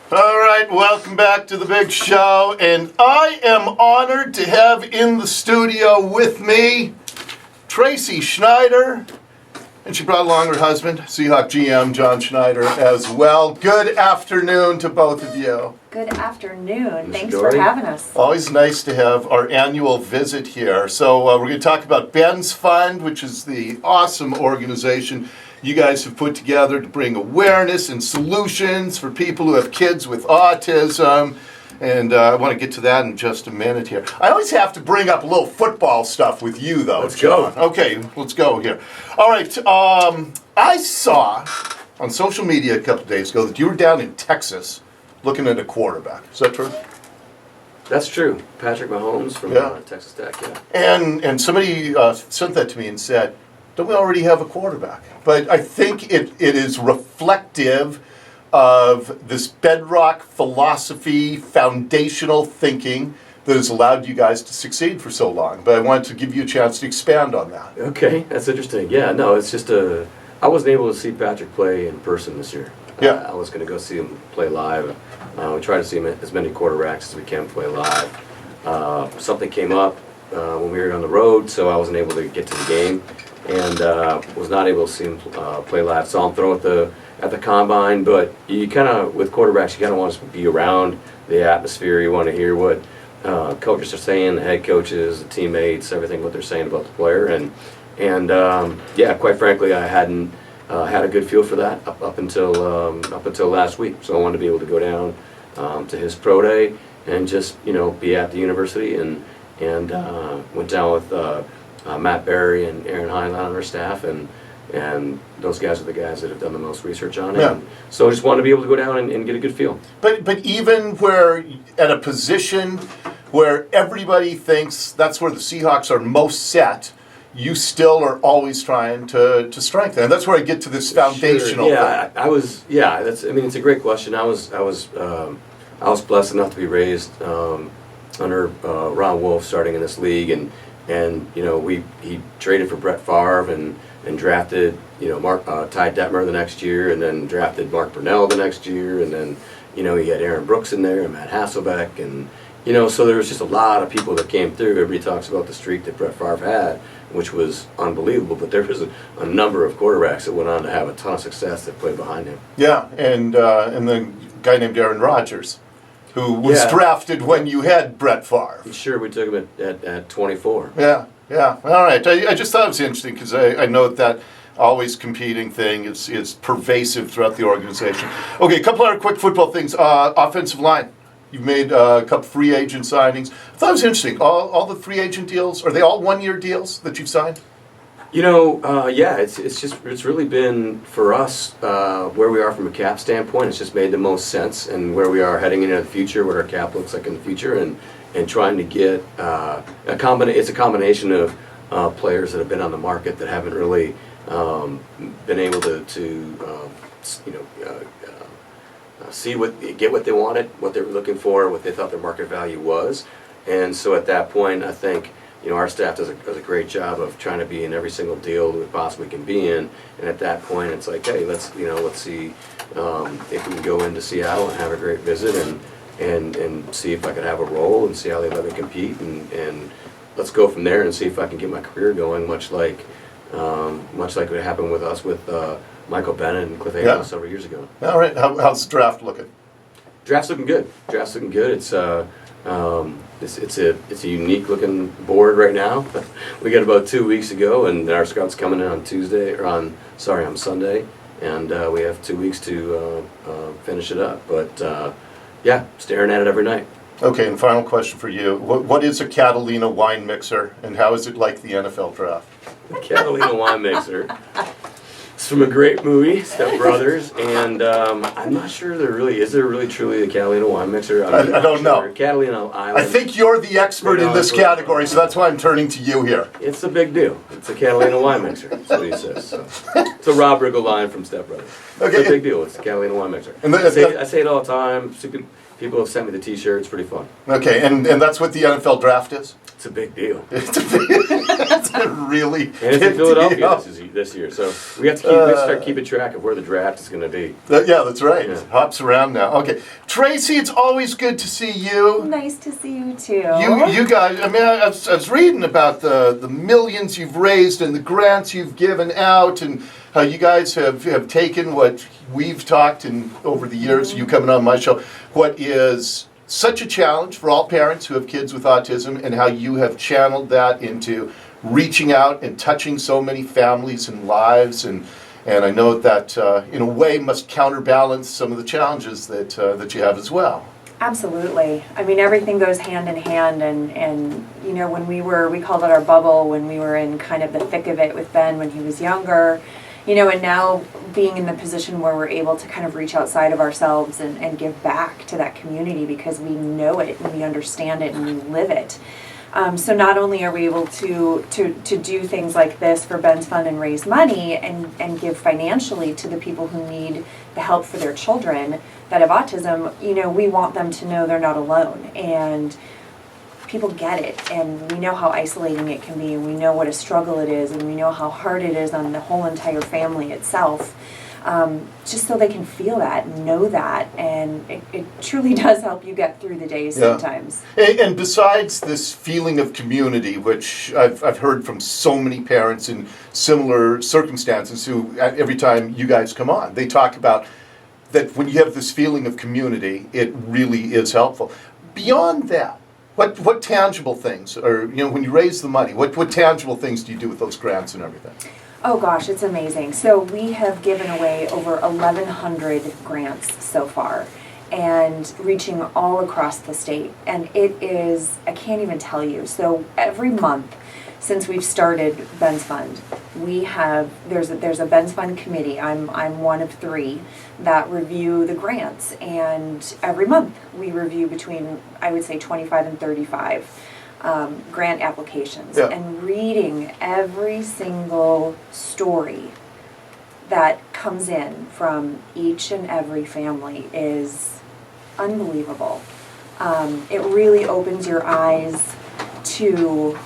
All right, welcome back to the big show, and I am honored to have in the studio with me Traci Schneider, and she brought along her husband, Seahawks GM John Schneider, as well. Good afternoon to both of you. Good afternoon. Thanks Dory. for having us. Always nice to have our annual visit here. So we're going to talk about Ben's Fund, which is the awesome organization you guys have put together to bring awareness and solutions for people who have kids with autism. And I want to get to that in just a minute here. I always have to bring up a little football stuff with you, though, Let's John. go. Okay, let's go here. All right, I saw on social media a couple of days ago that you were down in Texas looking at a quarterback. Is that true? That's true. Patrick Mahomes from Texas Tech, yeah. And somebody sent that to me and said, don't we already have a quarterback? But I think it is reflective of this bedrock philosophy, foundational thinking that has allowed you guys to succeed for so long. But I wanted to give you a chance to expand on that. Okay, that's interesting. Yeah, no, it's just I wasn't able to see Patrick play in person this year. Yeah. I was going to go see him play live. We try to see him as many quarterbacks as we can play live. Something came up when we were on the road, so I wasn't able to get to the game. And was not able to see him play live. Saw him throw at the combine, but you kind of, with quarterbacks, you kind of want to be around the atmosphere. You want to hear what coaches are saying, the head coaches, the teammates, everything what they're saying about the player. And yeah, quite frankly, I hadn't had a good feel for that up until last week. So I wanted to be able to go down to his pro day and just be at the university and went down with. Matt Berry and Aaron Heinlein on our staff, and those guys are the guys that have done the most research on it. Yeah. And so I just wanted to be able to go down and get a good feel. But even where at a position where everybody thinks that's where the Seahawks are most set, you still are always trying to strengthen. And that's where I get to this foundational Sure. Yeah, thing. I was. Yeah, it's a great question. I was blessed enough to be raised under Ron Wolf, starting in this league, and he traded for Brett Favre and drafted Ty Detmer the next year, and then drafted Mark Brunell the next year, and then he had Aaron Brooks in there and Matt Hasselbeck, and so there was just a lot of people that came through. Everybody talks about the streak that Brett Favre had, which was unbelievable, but there was a number of quarterbacks that went on to have a ton of success that played behind him. Yeah, and then a guy named Aaron Rodgers, who was drafted when you had Brett Favre. Sure, we took him at 24. Yeah. All right. I just thought it was interesting because I know that always competing thing is pervasive throughout the organization. Okay, a couple other quick football things. Offensive line. You've made a couple free agent signings. I thought it was interesting. All the free agent deals, are they all one-year deals that you've signed? Yeah, it's really been for us where we are from a cap standpoint. It's just made the most sense, and where we are heading into the future, what our cap looks like in the future, and trying to get it's a combination of players that have been on the market that haven't really been able to get what they wanted, what they were looking for, what they thought their market value was, and so at that point, I think. Our staff does a great job of trying to be in every single deal that we possibly can be in, and at that point, it's like, hey, let's see if we can go into Seattle and have a great visit, and see if I could have a role, and see how they let me compete, and let's go from there and see if I can get my career going, much like what happened with us with Michael Bennett and Cliff Averill several years ago. All right. How's the draft looking? Draft's looking good. It's a unique looking board right now. We got about 2 weeks ago, and our scouts coming in on Sunday, and we have 2 weeks to finish it up. But staring at it every night. Okay, and final question for you: what is a Catalina wine mixer, and how is it like the NFL draft? The Catalina wine mixer. It's from a great movie, Step Brothers, and I'm not sure is there really truly a Catalina wine mixer? I don't know. Catalina Island. I think you're the expert in this category, so that's why I'm turning to you here. It's a big deal. It's a Catalina wine mixer. That's what he says. So. It's a Rob Riggle line from Step Brothers. Okay. It's a big deal. It's a Catalina wine mixer. And I say it all the time. People have sent me the T-shirt. It's pretty fun. Okay, and that's what the NFL draft is? It's a big deal. It's a really and it's in Philadelphia. deal. This is a this year. So we have to start keeping track of where the draft is going to be. Yeah, that's right. Yeah. Hops around now. Okay. Traci, it's always good to see you. Nice to see you too. You guys, I mean, I was reading about the millions you've raised and the grants you've given out and how you guys have taken what we've talked in over the years, you coming on my show, what is such a challenge for all parents who have kids with autism and how you have channeled that into reaching out and touching so many families and lives. And I know that in a way must counterbalance some of the challenges that you have as well. Absolutely. I mean, everything goes hand in hand, and you know, when we called it our bubble, when we were in kind of the thick of it with Ben when he was younger, you know, and now being in the position where we're able to kind of reach outside of ourselves and give back to that community because we know it and we understand it and we live it. So not only are we able to do things like this for Ben's Fund and raise money and give financially to the people who need the help for their children that have autism, you know, we want them to know they're not alone. And people get it, and we know how isolating it can be, and we know what a struggle it is, and we know how hard it is on the whole entire family itself. Just so they can feel that and know that, and it truly does help you get through the days sometimes. And besides this feeling of community, which I've heard from so many parents in similar circumstances who, every time you guys come on, they talk about that when you have this feeling of community, it really is helpful. Beyond that, what tangible things, or you know, when you raise the money, what tangible things do you do with those grants and everything? Oh gosh, it's amazing. So we have given away over 1,100 grants so far, and reaching all across the state. And it is, I can't even tell you. So every month since we've started Ben's Fund, we have, there's a Ben's Fund committee. I'm one of 3 that review the grants, and every month we review between, I would say, 25 and 35 grant applications, and reading every single story that comes in from each and every family is unbelievable. It really opens your eyes to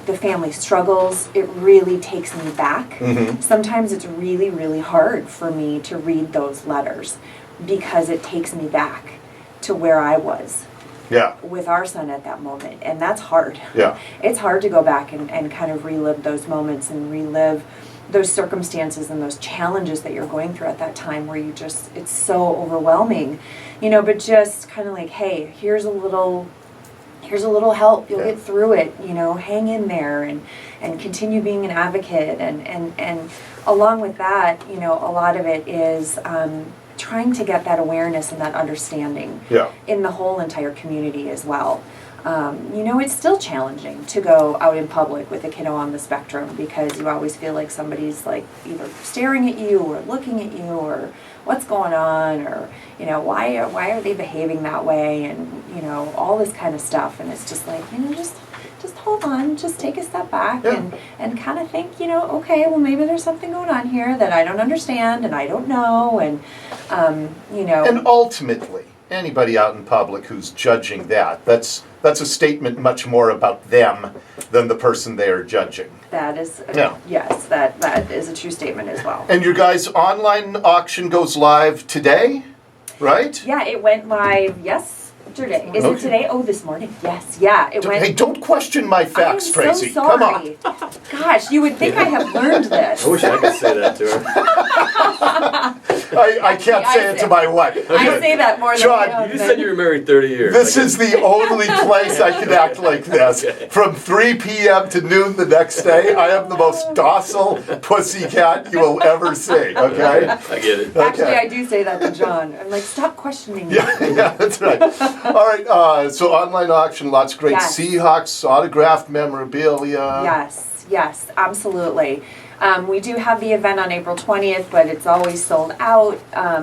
the family struggles. It really takes me back. Mm-hmm. Sometimes it's really, really hard for me to read those letters because it takes me back to where I was. Yeah. With our son at that moment, and that's hard. Yeah. It's hard to go back and kind of relive those moments and relive those circumstances and those challenges that you're going through at that time where you just, it's so overwhelming, you know, but just kind of like, hey, here's a little help, you'll get through it, you know, hang in there and continue being an advocate, and along with that, you know, a lot of it is trying to get that awareness and that understanding in the whole entire community as well. You know, it's still challenging to go out in public with a kiddo on the spectrum because you always feel like somebody's like either staring at you or looking at you or what's going on, or, you know, why are they behaving that way, and, you know, all this kind of stuff. And it's just like, you know, just hold on, just take a step back and kind of think, you know, okay, well, maybe there's something going on here that I don't understand and I don't know, and, you know. And ultimately, anybody out in public who's judging that's a statement much more about them than the person they are judging. That is, yes, that is a true statement as well. And your guys' online auction goes live today, right? Yeah, it went live yesterday. Is it today? Oh, this morning. Yes, yeah, it went. Hey, don't question my facts, Traci. So come on. Gosh, you would think I have learned this. I wish I could say that to her. I can't say it to my wife. I say that more than John, you said you were married 30 years. This is the only place I can act like this. Okay. From 3 p.m. to noon the next day, I am the most docile pussycat you will ever see, okay? I get it. Actually, I do say that to John. I'm like, stop questioning me. Yeah, that's right. All right, so online auction, lots of great Seahawks autographed memorabilia. Yes, absolutely. We do have the event on April 20th, but it's always sold out.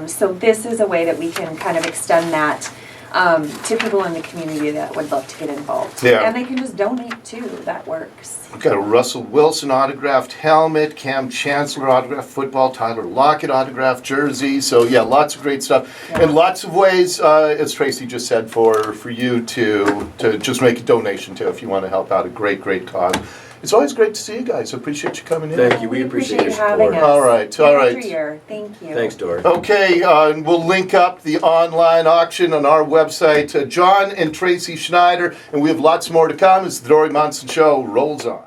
So this is a way that we can kind of extend that to people in the community that would love to get involved. Yeah. And they can just donate too. That works. We've got a Russell Wilson autographed helmet, Cam Chancellor autographed football, Tyler Lockett autographed jersey. So yeah, lots of great stuff. Yeah. And lots of ways, as Traci just said, for you to just make a donation to if you want to help out a great cause. It's always great to see you guys. I appreciate you coming in. Thank you. We appreciate your you having support. us. All right, all Year right. after year. Thank you. Thanks, Dory. Okay, and we'll link up the online auction on our website. John and Traci Schneider, and we have lots more to come as the Dory Monson Show rolls on.